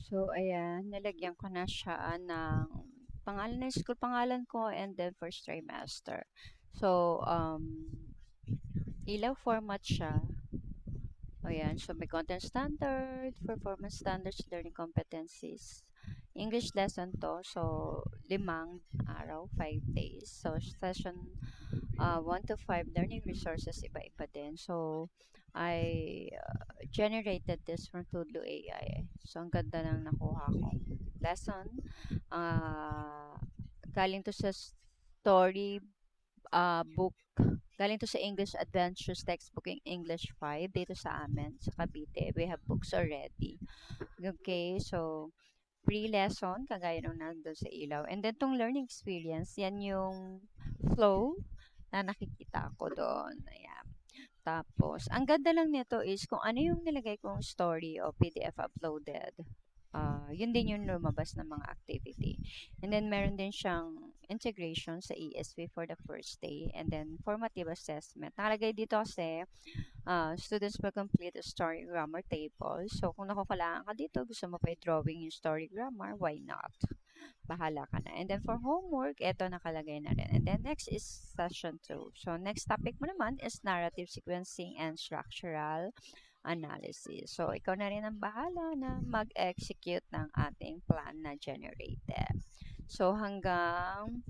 So, ayan, nilagyan ko na siya ng pangalan ng school, pangalan ko, and then first trimester. So, ilaw format siya. Ayan, so may content standard, performance standards, learning competencies. English lesson to, so 5 araw, 5 days. So, session 1 to 5, learning resources, iba-iba din. So, I generated this from Tudlo AI. So, ang ganda ng nakuha kong lesson. Galing to sa story book. Galing to sa English Adventures textbook in English 5 dito sa amin, sa Cavite. We have books already. Okay, so pre-lesson, kagaya nung nandun sa ilaw. And then, tong learning experience, yan yung flow na nakikita ko doon. Ayan. Tapos, ang ganda lang nito is kung ano yung nilagay kong story o PDF uploaded. Yun din yung lumabas ng mga activity. And then, meron din siyang integration sa ESV for the first day. And then, formative assessment. Nakalagay dito kasi, students will complete a story grammar table. So, kung nakukulangan ka dito, gusto mo pa i-drawing yung story grammar, why not? Bahala ka na. And then for homework, eto nakalagay na rin. And then next is session 2. So next topic mo naman is narrative sequencing and structural analysis. So ikaw na rin ang bahala na mag-execute ng ating plan na generated. So hanggang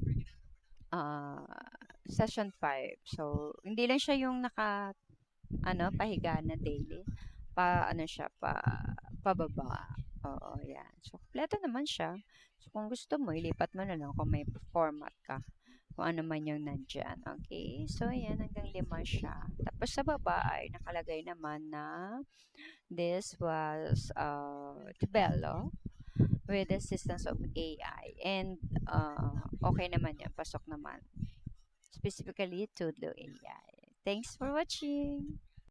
session 5. So hindi lang siya yung pahiga na daily. Ano siya, pababa. Oo, yan. So, kompleto naman siya. So, kung gusto mo, ilipat mo na lang kung may format ka. Kung ano man yung nandyan. Okay? So, ayan, hanggang 5 siya. Tapos sa baba ay nakalagay naman na this was developed with the assistance of AI. And, okay naman yan. Pasok naman. Specifically, Tudlo AI. Thanks for watching!